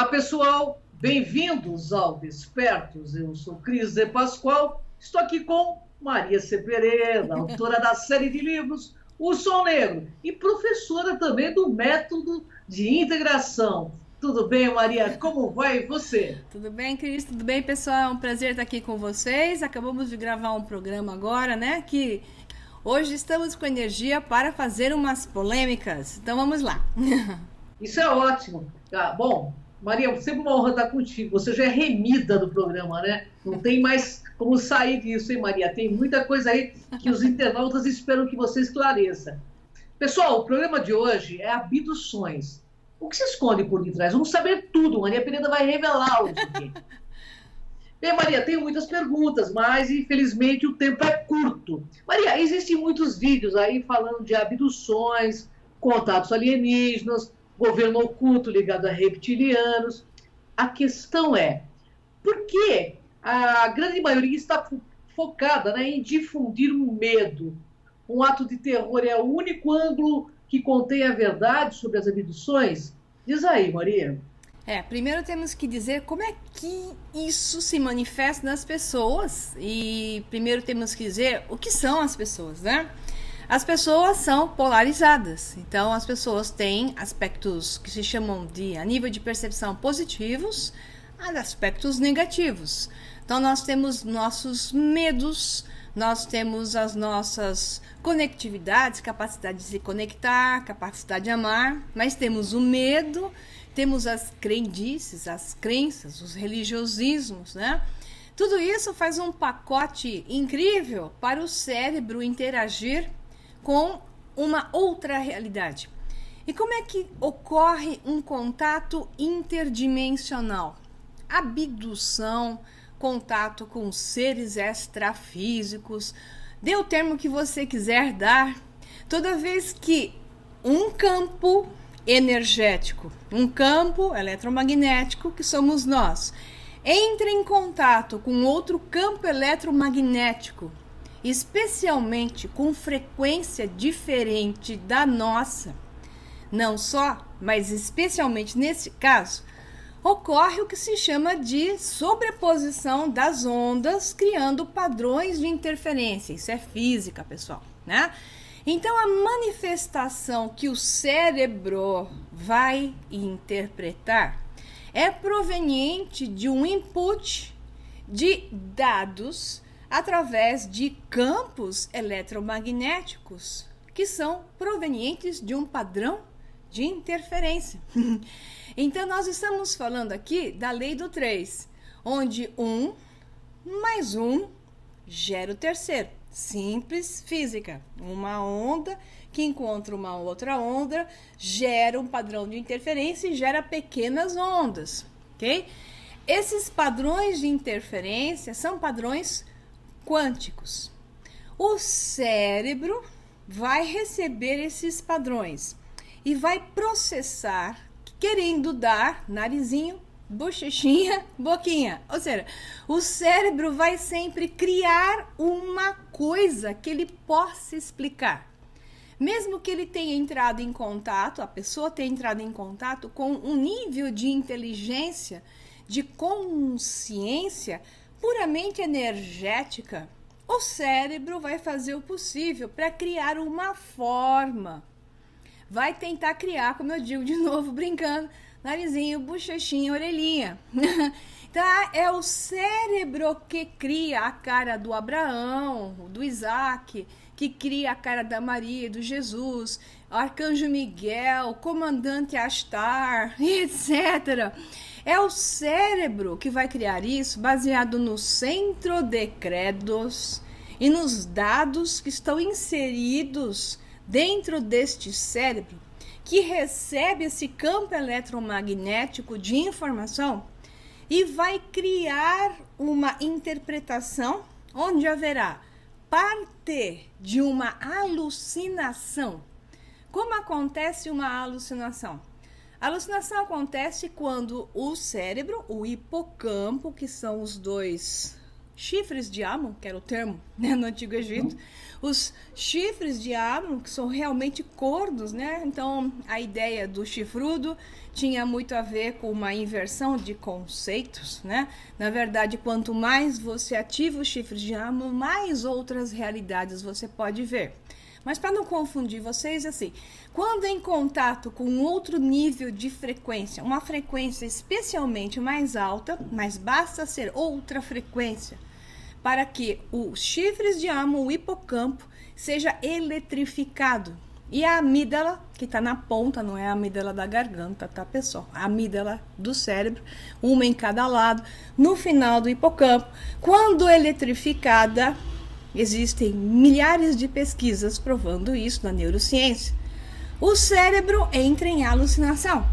Olá, pessoal. Bem-vindos ao Despertos. Eu sou Cris de Pascoal. Estou aqui com Maria C. Pereira, autora da série de livros O Sol Negro e professora também do método de integração. Tudo bem, Maria? Como vai você? Tudo bem, Cris? Tudo bem, pessoal? É um prazer estar aqui com vocês. Acabamos de gravar um programa agora, né? Que hoje estamos com energia para fazer umas polêmicas. Então vamos lá. Isso é ótimo. Bom, Maria, sempre uma honra estar contigo. Você já é remida do programa, né? Não tem mais como sair disso, hein, Maria? Tem muita coisa aí que os internautas esperam que você esclareça. Pessoal, o programa de hoje é abduções. O que se esconde por detrás? Vamos saber tudo. Maria Pereira vai revelar hoje aqui. Bem, Maria, tenho muitas perguntas, mas infelizmente o tempo é curto. Maria, existem muitos vídeos aí falando de abduções, contatos alienígenas, governo oculto ligado a reptilianos. A questão é, por que a grande maioria está focada, né, em difundir o medo? Um ato de terror é o único ângulo que contém a verdade sobre as abduções? Diz aí, Maria. Primeiro temos que dizer como é que isso se manifesta nas pessoas. E primeiro temos que dizer o que são as pessoas, né? As pessoas são polarizadas, então as pessoas têm aspectos que se chamam de, a nível de percepção, positivos, e aspectos negativos. Então nós temos nossos medos, nós temos as nossas conectividades, capacidade de se conectar, capacidade de amar, mas temos o medo, temos as crendices, as crenças, os religiosismos, né? Tudo isso faz um pacote incrível para o cérebro interagir com uma outra realidade. E como é que ocorre um contato interdimensional? Abdução, contato com seres extrafísicos, dê o termo que você quiser dar. Toda vez que um campo energético, um campo eletromagnético, que somos nós, entra em contato com outro campo eletromagnético, especialmente com frequência diferente da nossa, não só, mas especialmente nesse caso, ocorre o que se chama de sobreposição das ondas, criando padrões de interferência. Isso é física, pessoal, né? Então, a manifestação que o cérebro vai interpretar é proveniente de um input de dados através de campos eletromagnéticos que são provenientes de um padrão de interferência. Então, nós estamos falando aqui da lei do 3, onde 1 mais 1 gera o terceiro. Simples física. Uma onda que encontra uma outra onda gera um padrão de interferência e gera pequenas ondas, ok? Esses padrões de interferência são padrões quânticos. O cérebro vai receber esses padrões e vai processar, querendo dar narizinho, bochechinha, boquinha. Ou seja, o cérebro vai sempre criar uma coisa que ele possa explicar. Mesmo que ele tenha entrado em contato, a pessoa tenha entrado em contato com um nível de inteligência, de consciência puramente energética, o cérebro vai fazer o possível para criar uma forma. Vai tentar criar, como eu digo de novo, brincando, narizinho, bochechinha, orelhinha. Então, é o cérebro que cria a cara do Abraão, do Isaac, que cria a cara da Maria, do Jesus, o arcanjo Miguel, comandante Astar, etc. É o cérebro que vai criar isso baseado no centro de credos e nos dados que estão inseridos dentro deste cérebro, que recebe esse campo eletromagnético de informação e vai criar uma interpretação onde haverá parte de uma alucinação. Como acontece uma alucinação? A alucinação acontece quando o cérebro, o hipocampo, que são os dois chifres de Amon, que era o termo, né, no Antigo Egito. Os chifres de Amon, que são realmente cornos, né? Então, a ideia do chifrudo tinha muito a ver com uma inversão de conceitos, né? Na verdade, quanto mais você ativa os chifres de Amon, mais outras realidades você pode ver. Mas para não confundir vocês, assim, quando em contato com outro nível de frequência, uma frequência especialmente mais alta, mas basta ser outra frequência, para que os chifres de Amon, o hipocampo, seja eletrificado. E a amígdala, que está na ponta, não é a amígdala da garganta, tá, pessoal? A amígdala do cérebro, uma em cada lado, no final do hipocampo, quando eletrificada. Existem milhares de pesquisas provando isso na neurociência. O cérebro entra em alucinação.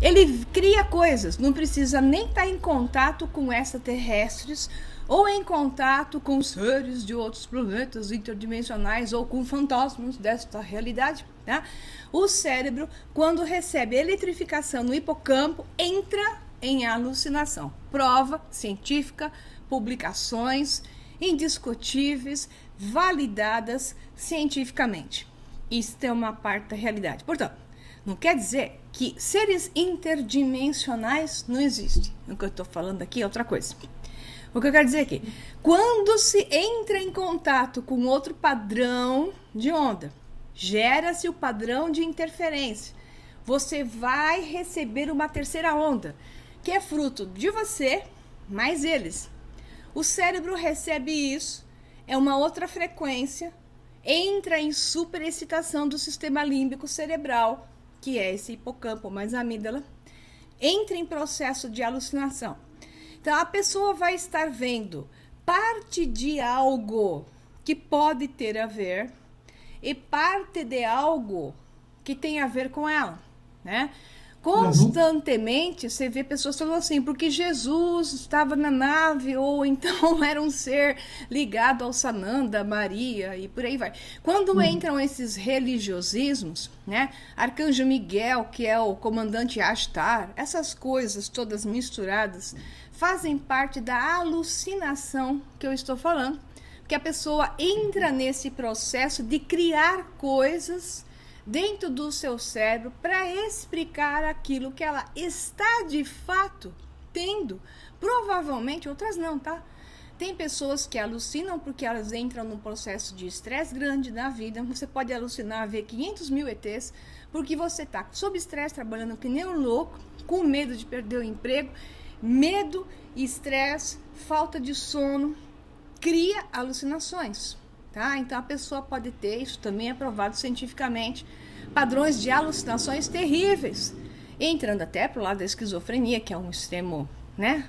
Ele cria coisas, não precisa nem estar em contato com extraterrestres ou em contato com seres de outros planetas interdimensionais ou com fantasmas desta realidade. Tá? O cérebro, quando recebe eletrificação no hipocampo, entra em alucinação. Prova científica, publicações indiscutíveis, validadas cientificamente. Isso é uma parte da realidade. Portanto, não quer dizer que seres interdimensionais não existem. O que eu estou falando aqui é outra coisa. O que eu quero dizer aqui, quando se entra em contato com outro padrão de onda, gera-se o padrão de interferência. Você vai receber uma terceira onda, que é fruto de você, mais eles. O cérebro recebe isso, é uma outra frequência, entra em superexcitação do sistema límbico cerebral, que é esse hipocampo mais amígdala, entra em processo de alucinação. Então, a pessoa vai estar vendo parte de algo que pode ter a ver e parte de algo que tem a ver com ela, né? Constantemente você vê pessoas falando assim, porque Jesus estava na nave, ou então era um ser ligado ao Sananda, Maria, e por aí vai. Quando entram esses religiosismos, né? Arcanjo Miguel, que é o comandante Ashtar, essas coisas todas misturadas, fazem parte da alucinação que eu estou falando, que a pessoa entra nesse processo de criar coisas dentro do seu cérebro para explicar aquilo que ela está de fato tendo. Provavelmente outras não, tá? Tem pessoas que alucinam porque elas entram num processo de estresse grande na vida. Você pode alucinar, ver 500 mil ETs, porque você está sob estresse, trabalhando que nem um louco, com medo de perder o emprego. Medo, estresse, falta de sono, cria alucinações. Tá? Então a pessoa pode ter, isso também é provado cientificamente, padrões de alucinações terríveis, entrando até para o lado da esquizofrenia, que é um extremo, né?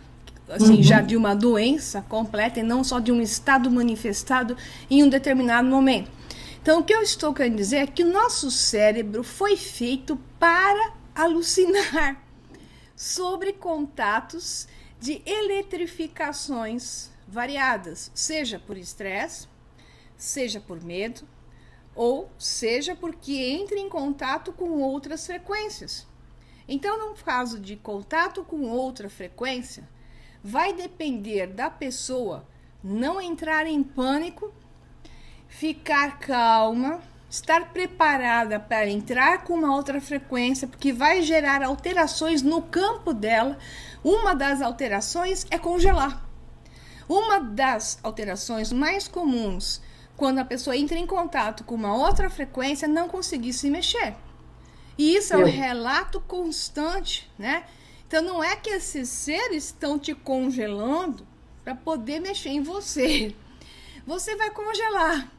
Assim, já de uma doença completa e não só de um estado manifestado em um determinado momento. Então o que eu estou querendo dizer é que o nosso cérebro foi feito para alucinar sobre contatos de eletrificações variadas, seja por estresse, seja por medo, ou seja porque entra em contato com outras frequências. Então, no caso de contato com outra frequência, vai depender da pessoa não entrar em pânico, ficar calma, estar preparada para entrar com uma outra frequência, porque vai gerar alterações no campo dela. Uma das alterações é congelar. Uma das alterações mais comuns quando a pessoa entra em contato com uma outra frequência, não conseguir se mexer. E isso é um relato constante, né? Então não é que esses seres estão te congelando para poder mexer em você. Você vai congelar,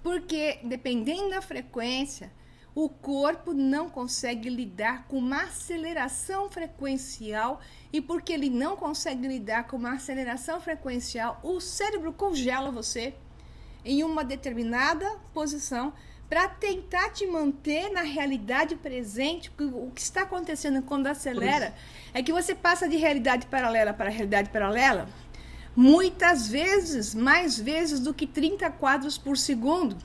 porque dependendo da frequência, o corpo não consegue lidar com uma aceleração frequencial, e porque ele não consegue lidar com uma aceleração frequencial, o cérebro congela você em uma determinada posição para tentar te manter na realidade presente. O que está acontecendo quando acelera é que você passa de realidade paralela para realidade paralela, muitas vezes, mais vezes do que 30 quadros por segundo.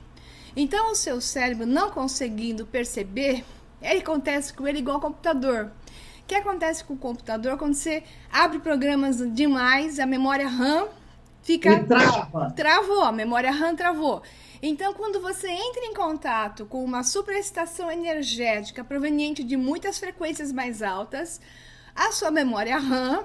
Então o seu cérebro não conseguindo perceber, acontece com ele igual ao computador. O que acontece com o computador quando você abre programas demais, a memória RAM fica... trava. Travou, a memória RAM travou. Então, quando você entra em contato com uma superestação energética proveniente de muitas frequências mais altas, a sua memória RAM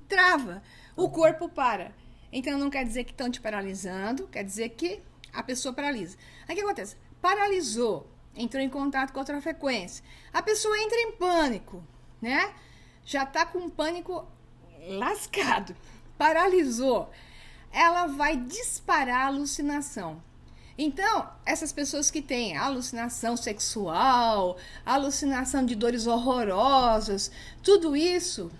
trava, o corpo para. Então, não quer dizer que estão te paralisando, quer dizer que a pessoa paralisa. Aí o que acontece? Paralisou, entrou em contato com outra frequência. A pessoa entra em pânico, né? Já está com um pânico lascado, paralisou. Ela vai disparar a alucinação. Então, essas pessoas que têm alucinação sexual, alucinação de dores horrorosas, tudo isso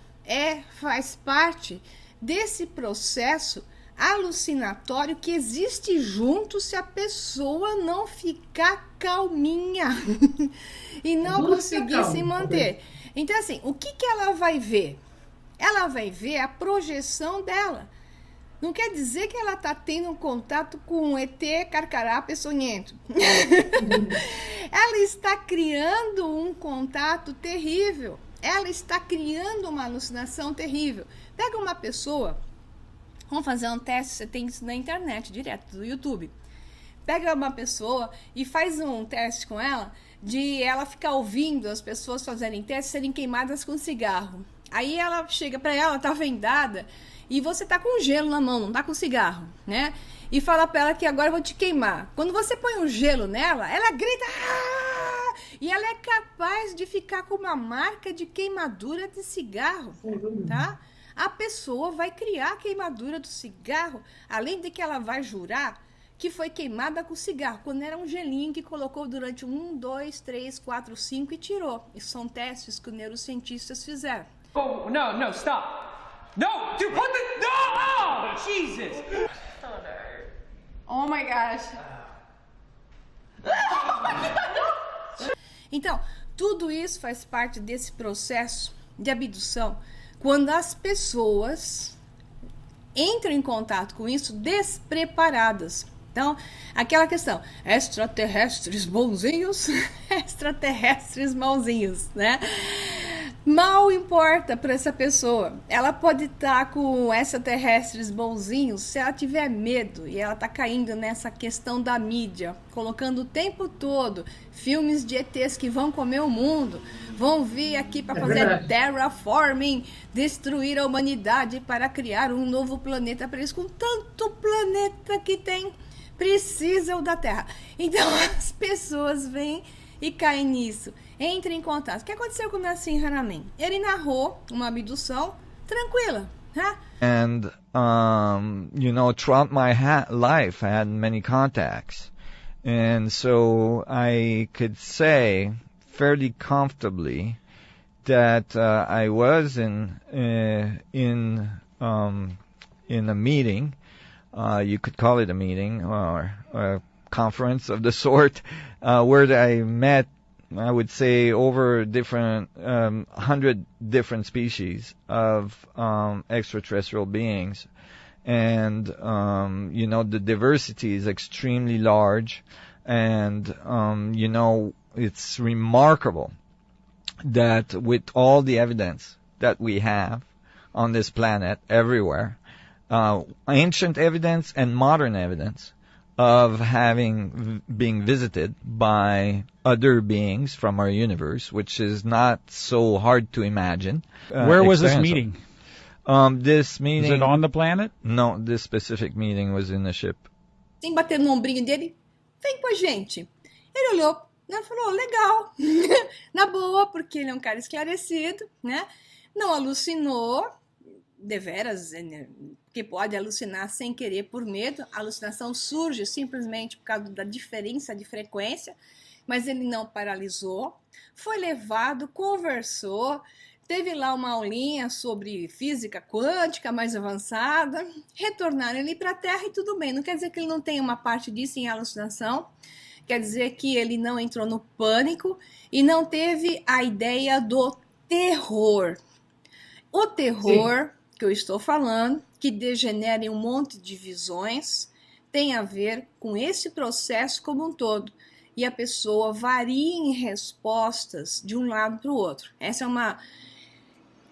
faz parte desse processo alucinatório que existe junto se a pessoa não ficar calminha e não conseguir se manter. Então, assim, o que ela vai ver? Ela vai ver a projeção dela. Não quer dizer que ela está tendo um contato com um ET carcará peçonhento. Ela está criando um contato terrível. Ela está criando uma alucinação terrível. Pega uma pessoa, vamos fazer um teste, você tem isso na internet, direto, do YouTube. Pega uma pessoa e faz um teste com ela, de ela ficar ouvindo as pessoas fazerem testes, serem queimadas com cigarro. Aí ela chega para ela, tá vendada, e você tá com gelo na mão, não tá com cigarro, né? E fala pra ela que agora eu vou te queimar. Quando você põe um gelo nela, ela grita... Ah! E ela é capaz de ficar com uma marca de queimadura de cigarro, tá? A pessoa vai criar a queimadura do cigarro, além de que ela vai jurar que foi queimada com cigarro, quando era um gelinho que colocou durante 1, 2, 3, 4, 5 e tirou. Isso são testes que os neurocientistas fizeram. Oh, no, stop. No, dude, put the... No! Oh, Jesus! Oh my gosh. Então, tudo isso faz parte desse processo de abdução, quando as pessoas entram em contato com isso despreparadas. Então, aquela questão, extraterrestres bonzinhos, extraterrestres malzinhos, né? Mal importa para essa pessoa. Ela pode estar com extraterrestres bonzinhos se ela tiver medo e ela tá caindo nessa questão da mídia, colocando o tempo todo filmes de ETs que vão comer o mundo, vão vir aqui para fazer terraforming, destruir a humanidade para criar um novo planeta para eles, com tanto planeta que tem, precisam da Terra. Então as pessoas vêm e caem nisso. Entre em contato. O que aconteceu com o Nassim Haramein? Ele narrou uma abdução tranquila, tá? And, throughout my life, I had many contacts. And so I could say fairly comfortably that I was in a meeting. You could call it a meeting or a conference of the sort, where I met, I would say, over 100 different species of extraterrestrial beings. And, the diversity is extremely large. And, it's remarkable that with all the evidence that we have on this planet everywhere, ancient evidence and modern evidence of being visited by other beings from our universe, which is not so hard to imagine. Where was this meeting? This meeting... Was it on the planet? No, this specific meeting was in the ship. Sem bater no ombrinho dele, vem com a gente. Ele olhou, né, falou, legal, na boa, porque ele é um cara esclarecido, né? Não alucinou, deveras, que pode alucinar sem querer por medo. A alucinação surge simplesmente por causa da diferença de frequência, mas ele não paralisou, foi levado, conversou, teve lá uma aulinha sobre física quântica mais avançada, retornaram ele para a Terra e tudo bem. Não quer dizer que ele não tenha uma parte disso em alucinação, quer dizer que ele não entrou no pânico e não teve a ideia do terror. O terror... Sim. Que eu estou falando, que degenera em um monte de visões, tem a ver com esse processo como um todo. E a pessoa varia em respostas de um lado para o outro. Essa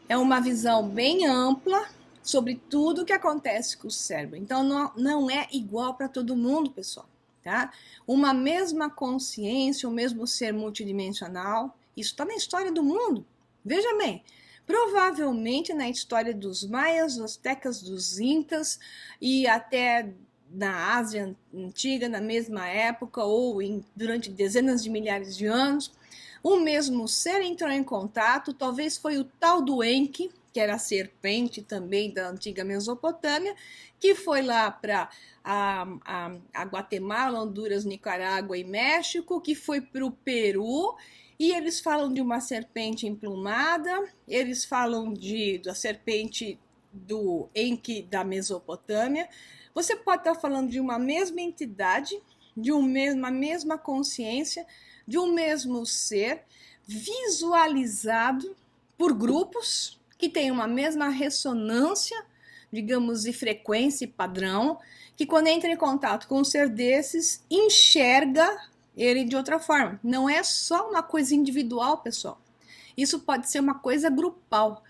é uma visão bem ampla sobre tudo o que acontece com o cérebro. Então, não é igual para todo mundo, pessoal. Tá? Uma mesma consciência, o mesmo ser multidimensional, isso está na história do mundo. Veja bem, provavelmente na história dos maias, dos astecas, dos incas e até na Ásia antiga, na mesma época ou durante dezenas de milhares de anos, o mesmo ser entrou em contato, talvez foi o tal do Enki, que era a serpente também da antiga Mesopotâmia, que foi lá para a Guatemala, Honduras, Nicarágua e México, que foi para o Peru, e eles falam de uma serpente emplumada, eles falam da serpente do Enki da Mesopotâmia. Você pode estar falando de uma mesma entidade, de uma mesma consciência, de um mesmo ser, visualizado por grupos que têm uma mesma ressonância, digamos, e frequência e padrão, que quando entra em contato com um ser desses, enxerga ele de outra forma. Não é só uma coisa individual, pessoal. Isso pode ser uma coisa grupal,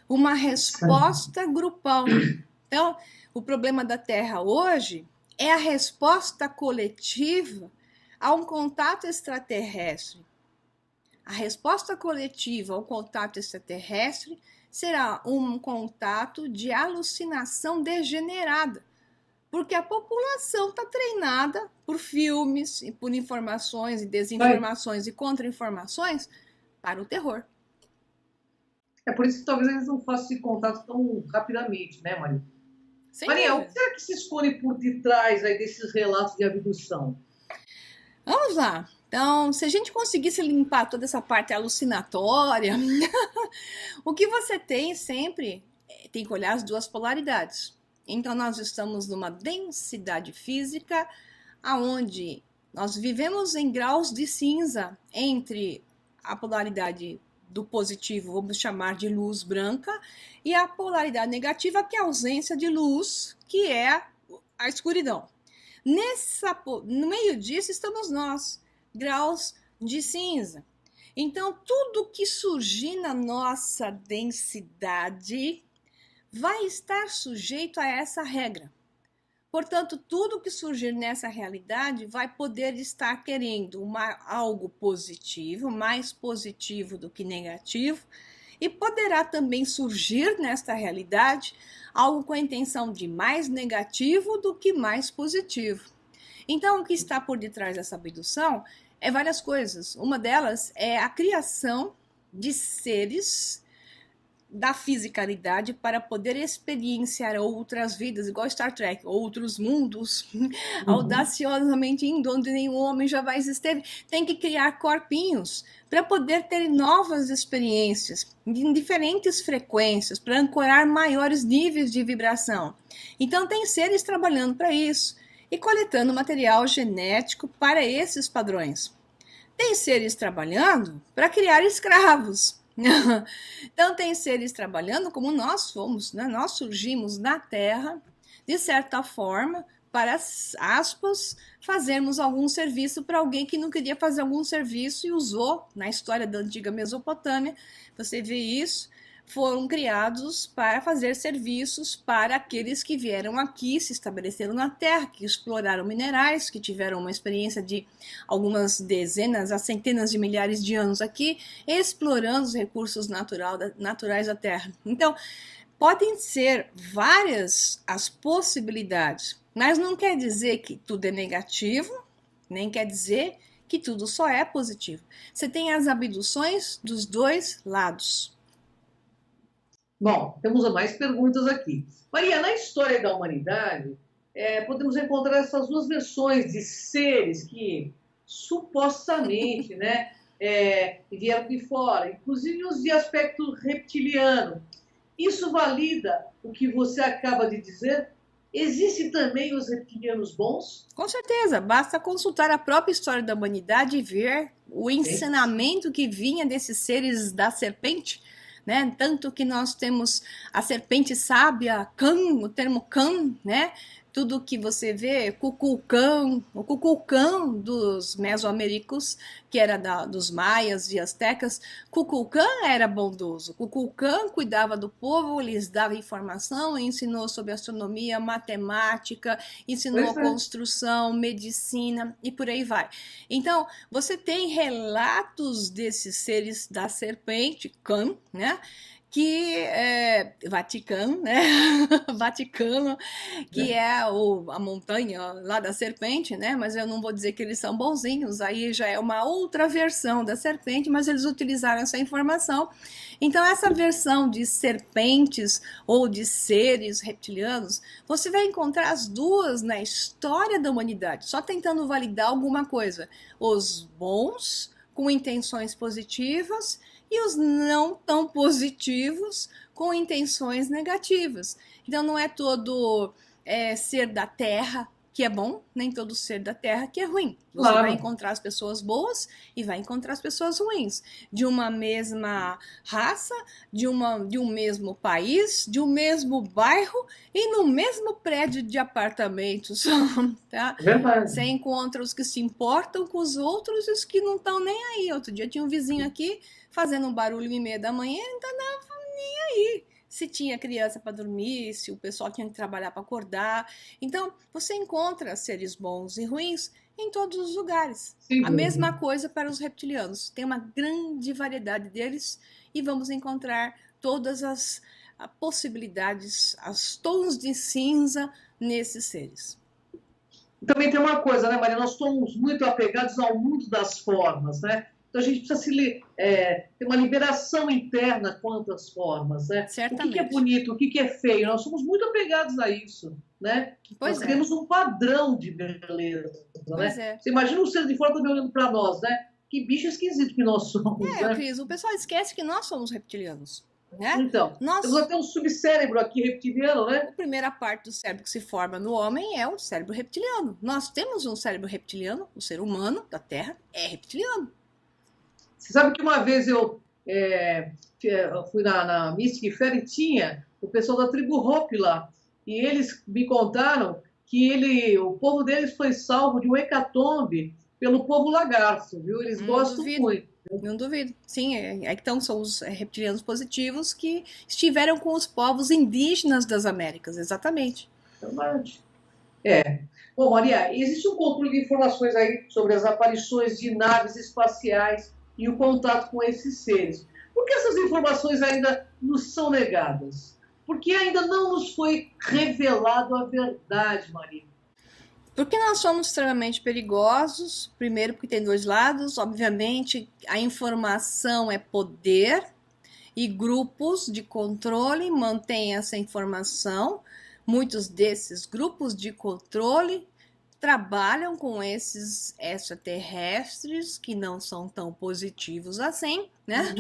uma resposta grupal. Então, o problema da Terra hoje é a resposta coletiva a um contato extraterrestre. A resposta coletiva ao contato extraterrestre será um contato de alucinação degenerada, porque a população está treinada por filmes, e por informações e desinformações e contra-informações para o terror. É por isso que talvez eles não façam esse contato tão rapidamente, né, Maria? Maria, o que será que se esconde por detrás aí desses relatos de abdução? Vamos lá. Então, se a gente conseguisse limpar toda essa parte alucinatória, o que você tem sempre tem que olhar as duas polaridades. Então, nós estamos numa densidade física onde nós vivemos em graus de cinza entre a polaridade do positivo, vamos chamar de luz branca, e a polaridade negativa, que é a ausência de luz, que é a escuridão. No meio disso estamos nós, graus de cinza. Então, tudo que surgir na nossa densidade vai estar sujeito a essa regra. Portanto, tudo que surgir nessa realidade vai poder estar querendo algo positivo, mais positivo do que negativo, e poderá também surgir nesta realidade algo com a intenção de mais negativo do que mais positivo. Então, o que está por detrás dessa abdução é várias coisas. Uma delas é a criação de seres da fisicalidade para poder experienciar outras vidas, igual Star Trek, outros mundos, audaciosamente indo onde nenhum homem jamais esteve. Tem que criar corpinhos para poder ter novas experiências em diferentes frequências, para ancorar maiores níveis de vibração. Então, tem seres trabalhando para isso e coletando material genético para esses padrões. Tem seres trabalhando para criar escravos. Então, tem seres trabalhando como nós fomos, né? Nós surgimos na Terra, de certa forma, para, aspas, fazermos algum serviço para alguém que não queria fazer algum serviço e usou, na história da antiga Mesopotâmia, você vê isso, foram criados para fazer serviços para aqueles que vieram aqui, se estabeleceram na Terra, que exploraram minerais, que tiveram uma experiência de algumas dezenas a centenas de milhares de anos aqui, explorando os recursos naturais da Terra. Então, podem ser várias as possibilidades, mas não quer dizer que tudo é negativo, nem quer dizer que tudo só é positivo. Você tem as abduções dos dois lados. Bom, temos mais perguntas aqui. Maria, na história da humanidade, podemos encontrar essas duas versões de seres que supostamente vieram de fora, inclusive os de aspecto reptiliano. Isso valida o que você acaba de dizer? Existem também os reptilianos bons? Com certeza, basta consultar a própria história da humanidade e ver o ensinamento que vinha desses seres da serpente, né? Tanto que nós temos a serpente sábia, Kan, o termo Kan, né? tudo que você vê, Kukulcán, o Kukulcán dos Mesoaméricos, que era dos maias e astecas, Kukulcán era bondoso. Kukulcán cuidava do povo, lhes dava informação, ensinou sobre astronomia, matemática, ensinou construção, medicina e por aí vai. Então, você tem relatos desses seres da serpente, Khan, né? Que é Vaticano, né? Vaticano, que é a montanha lá da serpente, né? Mas eu não vou dizer que eles são bonzinhos, aí já é uma outra versão da serpente, mas eles utilizaram essa informação. Então, essa versão de serpentes ou de seres reptilianos, você vai encontrar as duas na história da humanidade, só tentando validar alguma coisa. Os bons, com intenções positivas, e os não tão positivos com intenções negativas. Então não é todo ser da terra que é bom, nem todo ser da terra que é ruim. Você vai encontrar as pessoas boas e vai encontrar as pessoas ruins. De uma mesma raça, de um mesmo país, de um mesmo bairro e no mesmo prédio de apartamentos. Tá? Verdade. Você encontra os que se importam com os outros e os que não estão nem aí. Outro dia tinha um vizinho aqui fazendo um barulho 1h30 da manhã e não estava nem aí. Se tinha criança para dormir, se o pessoal tinha que trabalhar para acordar. Então, você encontra seres bons e ruins em todos os lugares. Sim, a mesma coisa para os reptilianos. Tem uma grande variedade deles e vamos encontrar todas as possibilidades, os tons de cinza nesses seres. Também tem uma coisa, né, Maria? Nós somos muito apegados ao mundo das formas, né? Então a gente precisa ter uma liberação interna quanto às formas, né? Certamente. O que é bonito, o que é feio, nós somos muito apegados a isso, né? Nós queremos um padrão de beleza, né? Você imagina um ser de fora também olhando para nós, né? Que bicho esquisito que nós somos, né? Cris, o pessoal esquece que nós somos reptilianos. Né? Então, temos até um subcérebro aqui reptiliano, né? A primeira parte do cérebro que se forma no homem é o cérebro reptiliano. Nós temos um cérebro reptiliano, o ser humano da Terra é reptiliano. Você sabe que uma vez eu fui na Mystic Fair e tinha o pessoal da tribo Hopi lá. E eles me contaram que o povo deles foi salvo de um hecatombe pelo povo lagarto, viu? Eles gostam muito. Não duvido. Sim, então são os reptilianos positivos que estiveram com os povos indígenas das Américas, exatamente. Verdade. Bom, Maria, existe um controle de informações aí sobre as aparições de naves espaciais e o contato com esses seres. Por que essas informações ainda nos são negadas? Porque ainda não nos foi revelado a verdade, Maria. Porque nós somos extremamente perigosos, primeiro porque tem dois lados, obviamente a informação é poder e grupos de controle mantêm essa informação. Muitos desses grupos de controle trabalham com esses extraterrestres que não são tão positivos assim, né?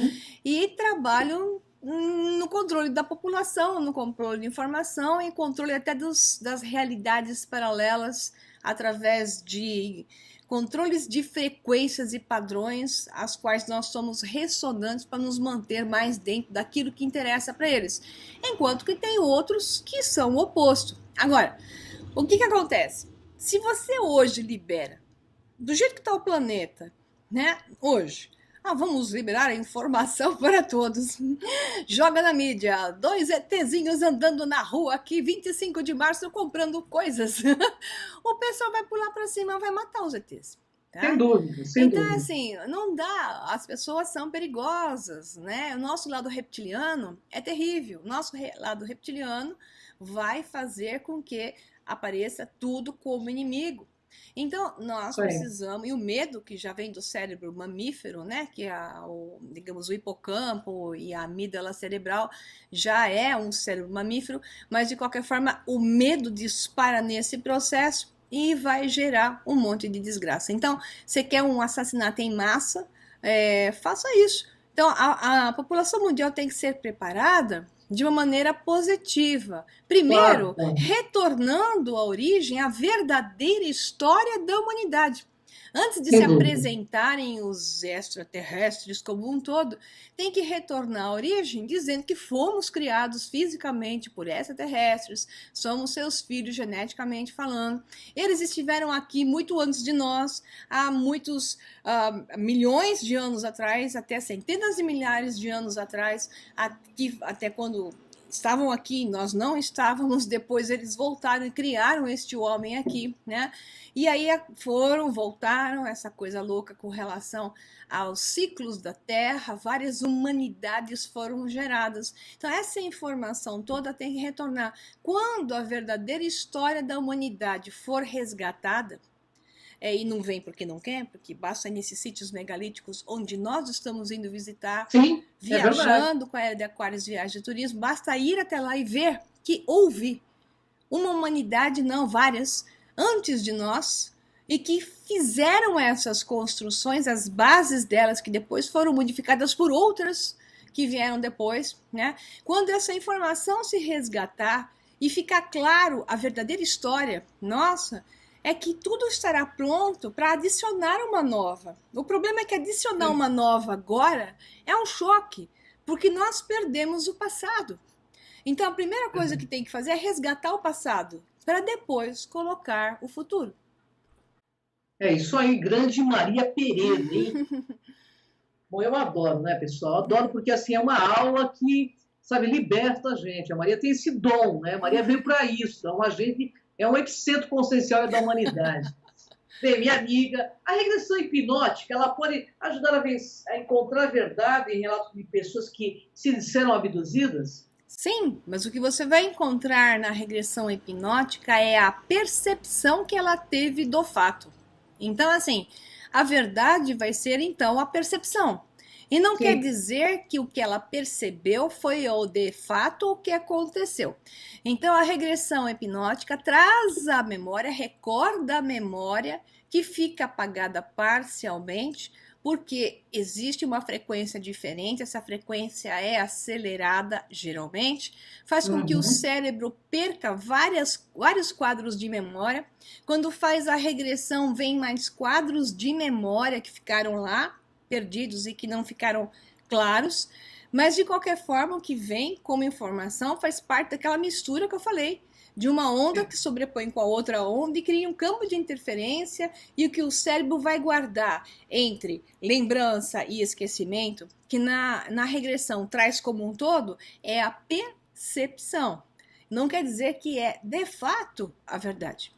E trabalham no controle da população, no controle de informação e controle até das realidades paralelas através de controles de frequências e padrões, as quais nós somos ressonantes para nos manter mais dentro daquilo que interessa para eles. Enquanto que tem outros que são o oposto. Agora, o que acontece? Se você hoje libera, do jeito que está o planeta, né, hoje, vamos liberar a informação para todos. Joga na mídia, 2 ETzinhos andando na rua aqui, 25 de março, comprando coisas. O pessoal vai pular para cima, vai matar os ETs. Tá? Sem dúvida, sem dúvida. Assim, não dá, as pessoas são perigosas, né? O nosso lado reptiliano é terrível. O nosso lado reptiliano vai fazer com que apareça tudo como inimigo. Então, nós precisamos, e o medo que já vem do cérebro mamífero, né, que é digamos, o hipocampo e a amígdala cerebral já é um cérebro mamífero, mas de qualquer forma o medo dispara nesse processo e vai gerar um monte de desgraça. Então, você quer um assassinato em massa, faça isso. Então, a população mundial tem que ser preparada de uma maneira positiva. Primeiro, retornando à origem, à verdadeira história da humanidade. Antes de Sem se dúvida. apresentarem os extraterrestres como um todo, tem que retornar à origem, dizendo que fomos criados fisicamente por extraterrestres, somos seus filhos geneticamente falando. Eles estiveram aqui muito antes de nós, há muitos milhões de anos atrás, até centenas de milhares de anos atrás, até quando estavam aqui, nós não estávamos, depois eles voltaram e criaram este homem aqui, né? E aí voltaram, essa coisa louca com relação aos ciclos da Terra, várias humanidades foram geradas. Então essa informação toda tem que retornar. Quando a verdadeira história da humanidade for resgatada, e não vem porque não quer, porque basta ir nesses sítios megalíticos onde nós estamos indo visitar, Sim, viajando com a Era de Aquários, viagem de turismo, basta ir até lá e ver que houve uma humanidade, não várias, antes de nós, e que fizeram essas construções, as bases delas, que depois foram modificadas por outras que vieram depois, né? Quando essa informação se resgatar e ficar claro a verdadeira história nossa, é que tudo estará pronto para adicionar uma nova. O problema é que adicionar uma nova agora é um choque, porque nós perdemos o passado. Então a primeira coisa que tem que fazer é resgatar o passado, para depois colocar o futuro. É isso aí, grande Maria Pereira, hein? Bom, eu adoro, né, pessoal? Eu adoro porque, assim, é uma aula que, sabe, liberta a gente. A Maria tem esse dom, né? A Maria veio para isso, é um agente, é um epicentro consciencial da humanidade. Bem, minha amiga, a regressão hipnótica, ela pode ajudar a encontrar a verdade em relatos de pessoas que se disseram abduzidas? Sim, mas o que você vai encontrar na regressão hipnótica é a percepção que ela teve do fato. Então, assim, a verdade vai ser, então, a percepção. E não quer dizer que o que ela percebeu foi o de fato o que aconteceu. Então, a regressão hipnótica traz a memória, recorda a memória que fica apagada parcialmente, porque existe uma frequência diferente, essa frequência é acelerada geralmente, faz com que o cérebro perca vários quadros de memória. Quando faz a regressão, vem mais quadros de memória que ficaram lá, perdidos e que não ficaram claros, mas de qualquer forma o que vem como informação faz parte daquela mistura que eu falei, de uma onda que sobrepõe com a outra onda e cria um campo de interferência, e o que o cérebro vai guardar entre lembrança e esquecimento, que na regressão traz como um todo, é a percepção. Não quer dizer que é de fato a verdade.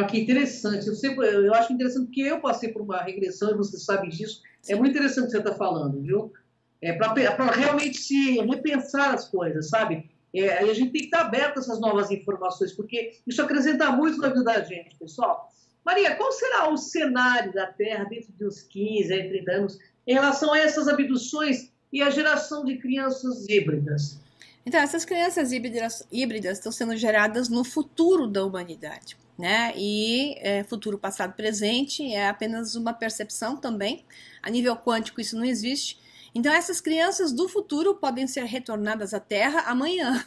Que interessante. Eu acho interessante porque eu passei por uma regressão e você sabe disso. É muito interessante o que você está falando, viu? É para realmente se repensar as coisas, sabe? A gente tem que estar aberto a essas novas informações, porque isso acrescenta muito na vida da gente, pessoal. Maria, qual será o cenário da Terra dentro de uns 15, 30 anos em relação a essas abduções e a geração de crianças híbridas? Então, essas crianças híbridas estão sendo geradas no futuro da humanidade, né? E futuro, passado, presente é apenas uma percepção também. A nível quântico isso não existe. Então essas crianças do futuro podem ser retornadas à Terra amanhã.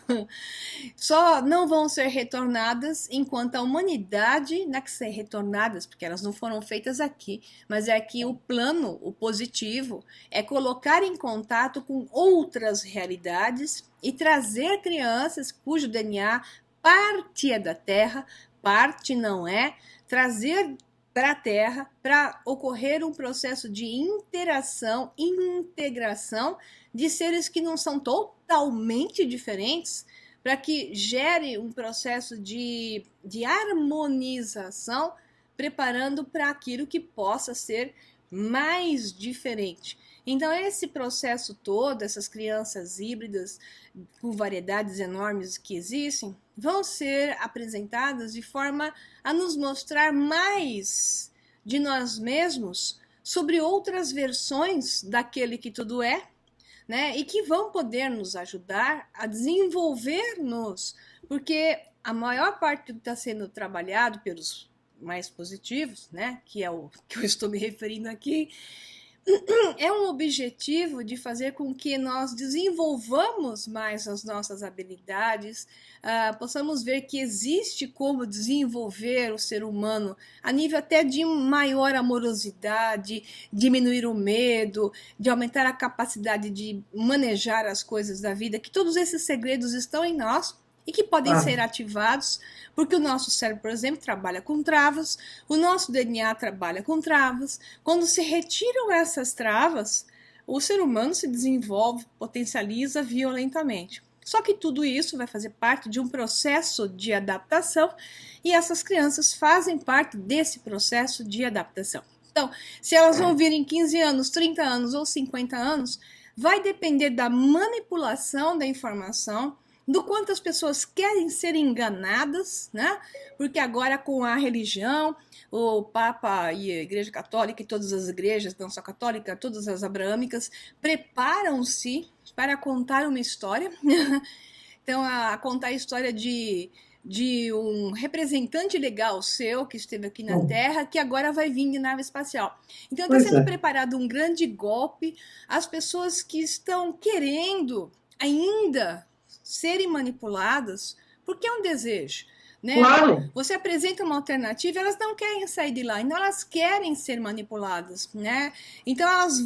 Só não vão ser retornadas enquanto a humanidade não é que ser retornadas, porque elas não foram feitas aqui, mas é que o plano, o positivo, é colocar em contato com outras realidades e trazer crianças cujo DNA parte é da Terra, parte não é, trazer para a Terra, para ocorrer um processo de interação, integração de seres que não são totalmente diferentes, para que gere um processo de harmonização, preparando para aquilo que possa ser mais diferente. Então, esse processo todo, essas crianças híbridas, com variedades enormes que existem, vão ser apresentadas de forma a nos mostrar mais de nós mesmos sobre outras versões daquele que tudo é, né? E que vão poder nos ajudar a desenvolver-nos, porque a maior parte do que está sendo trabalhado pelos mais positivos, né? Que é o que eu estou me referindo aqui, é um objetivo de fazer com que nós desenvolvamos mais as nossas habilidades, possamos ver que existe como desenvolver o ser humano a nível até de maior amorosidade, diminuir o medo, de aumentar a capacidade de manejar as coisas da vida, que todos esses segredos estão em nós e que podem ser ativados, porque o nosso cérebro, por exemplo, trabalha com travas, o nosso DNA trabalha com travas. Quando se retiram essas travas, o ser humano se desenvolve, potencializa violentamente. Só que tudo isso vai fazer parte de um processo de adaptação e essas crianças fazem parte desse processo de adaptação. Então, se elas vão vir em 15 anos, 30 anos ou 50 anos, vai depender da manipulação da informação, do quanto as pessoas querem ser enganadas, né? Porque agora com a religião, o Papa e a Igreja Católica e todas as igrejas, não só católica, todas as abraâmicas, preparam-se para contar uma história. Então, a contar a história de um representante legal seu que esteve aqui na Terra, que agora vai vir de nave espacial. Então, está sendo preparado um grande golpe. As pessoas que estão querendo ainda serem manipuladas, porque é um desejo, né? Claro. Você apresenta uma alternativa, elas não querem sair de lá, então elas querem ser manipuladas, né? Então elas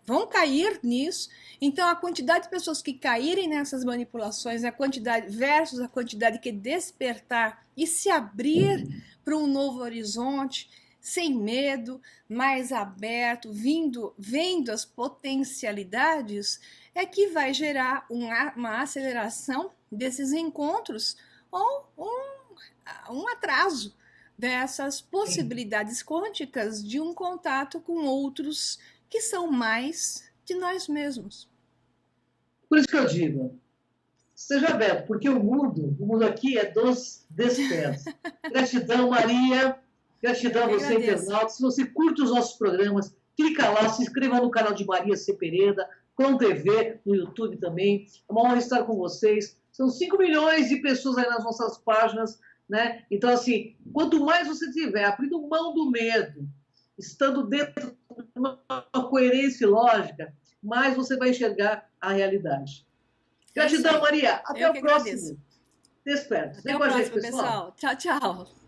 vão cair nisso. Então a quantidade de pessoas que caírem nessas manipulações, a quantidade versus a quantidade que despertar e se abrir para um novo horizonte, sem medo, mais aberto, vendo as potencialidades, é que vai gerar uma aceleração desses encontros ou um atraso dessas possibilidades quânticas de um contato com outros que são mais de nós mesmos. Por isso que eu digo, seja aberto, porque o mundo aqui é dos despertos. Gratidão, Maria. Gratidão a você, internauta. Se você curte os nossos programas, clica lá, se inscreva no canal de Maria C. Pereira, com TV, no YouTube também. É uma honra estar com vocês. São 5 milhões de pessoas aí nas nossas páginas, né? Então, assim, quanto mais você tiver abrindo mão do medo, estando dentro de uma coerência lógica, mais você vai enxergar a realidade. Gratidão, Maria. Até o próximo. Desperto. Até o próximo, pessoal. Tchau, tchau.